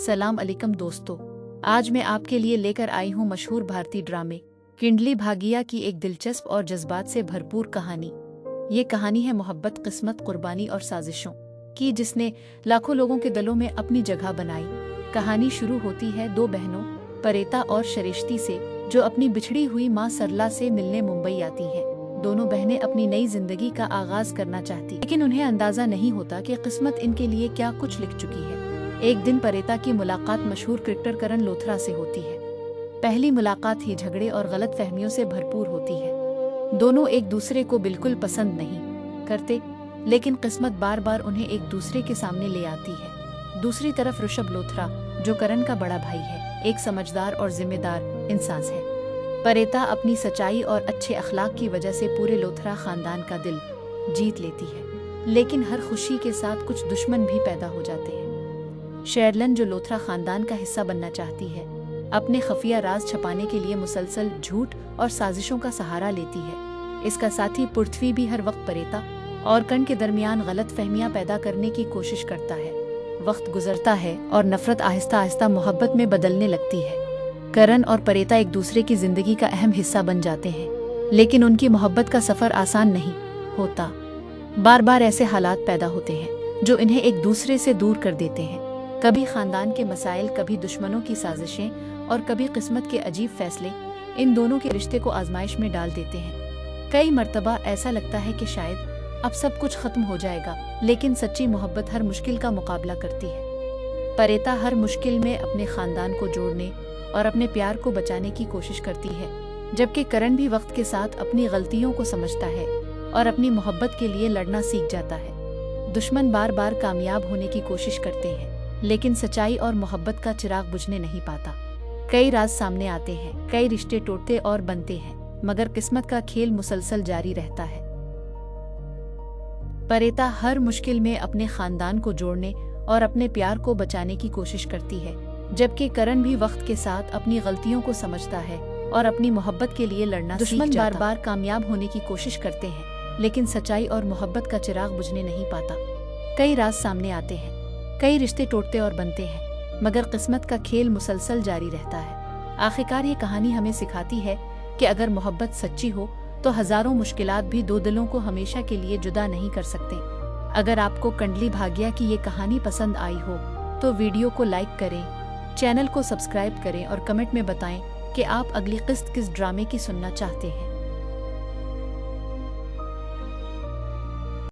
सलाम अलैकुम दोस्तों, आज मैं आपके लिए लेकर आई हूँ मशहूर भारतीय ड्रामे किंडली भागिया की एक दिलचस्प और जज्बात से भरपूर कहानी। ये कहानी है मोहब्बत, किस्मत, कुर्बानी और साजिशों की, जिसने लाखों लोगों के दिलों में अपनी जगह बनाई। कहानी शुरू होती है दो बहनों परेता और शरिश्ती से, जो अपनी बिछड़ी हुई माँ सरला से मिलने मुंबई आती हैं। दोनों बहनें अपनी नई जिंदगी का आगाज करना चाहती, लेकिन उन्हें अंदाजा नहीं होता कि किस्मत इनके लिए क्या कुछ लिख चुकी है। एक दिन परेता की मुलाकात मशहूर क्रिकेटर करण लोथरा से होती है। पहली मुलाकात ही झगड़े और गलत फहमियों से भरपूर होती है। दोनों एक दूसरे को बिल्कुल पसंद नहीं करते, लेकिन किस्मत बार बार उन्हें एक दूसरे के सामने ले आती है। दूसरी तरफ ऋषभ लोथरा, जो करण का बड़ा भाई है, एक समझदार और जिम्मेदार इंसान है। परेता अपनी सच्चाई और अच्छे अखलाक की वजह से पूरे लोथरा खानदान का दिल जीत लेती है, लेकिन हर खुशी के साथ कुछ दुश्मन भी पैदा हो जाते हैं। शेरलन, जो लोथरा खानदान का हिस्सा बनना चाहती है, अपने खफिया राज छुपाने के लिए मुसलसल झूठ और साजिशों का सहारा लेती है। इसका साथी पृथ्वी भी हर वक्त परेता और करण के दरमियान गलत फहमियां पैदा करने की कोशिश करता है। वक्त गुजरता है और नफरत आहिस्ता आहिस्ता मोहब्बत में बदलने लगती है। करण और परेता एक दूसरे की जिंदगी का अहम हिस्सा बन जाते हैं, लेकिन उनकी मोहब्बत का सफर आसान नहीं होता। बार बार ऐसे हालात पैदा होते हैं जो इन्हें एक दूसरे से दूर कर देते हैं। कभी खानदान के मसाइल, कभी दुश्मनों की साजिशें और कभी किस्मत के अजीब फैसले इन दोनों के रिश्ते को आजमाइश में डाल देते हैं। कई मर्तबा ऐसा लगता है कि शायद अब सब कुछ खत्म हो जाएगा, लेकिन सच्ची मोहब्बत हर मुश्किल का मुकाबला करती है। परेता हर मुश्किल में अपने खानदान को जोड़ने और अपने प्यार को बचाने की कोशिश करती है, जबकि करण भी वक्त के साथ अपनी गलतियों को समझता है और अपनी मोहब्बत के लिए लड़ना सीख जाता है। दुश्मन बार बार कामयाब होने की कोशिश करते हैं, लेकिन सच्चाई और मोहब्बत का चिराग बुझने नहीं पाता। कई राज सामने आते हैं, कई रिश्ते टूटते और बनते हैं, मगर किस्मत का खेल मुसलसल जारी रहता है। परेता हर मुश्किल में अपने खानदान को जोड़ने और अपने प्यार को बचाने की कोशिश करती है, जबकि करण भी वक्त के साथ अपनी गलतियों को समझता है और अपनी मोहब्बत के लिए लड़ना सीख जाता है। दुश्मन बार बार कामयाब होने की कोशिश करते हैं, लेकिन सच्चाई और मोहब्बत का चिराग बुझने नहीं पाता। कई राज सामने आते हैं, कई रिश्ते टूटते और बनते हैं, मगर किस्मत का खेल मुसलसल जारी रहता है। आखिरकार ये कहानी हमें सिखाती है कि अगर मोहब्बत सच्ची हो तो हजारों मुश्किलात भी दो दिलों को हमेशा के लिए जुदा नहीं कर सकते। अगर आपको किंडली भागिया की ये कहानी पसंद आई हो तो वीडियो को लाइक करें, चैनल को सब्सक्राइब करें और कमेंट में बताएं कि आप अगली किस्त किस ड्रामे की सुनना चाहते हैं।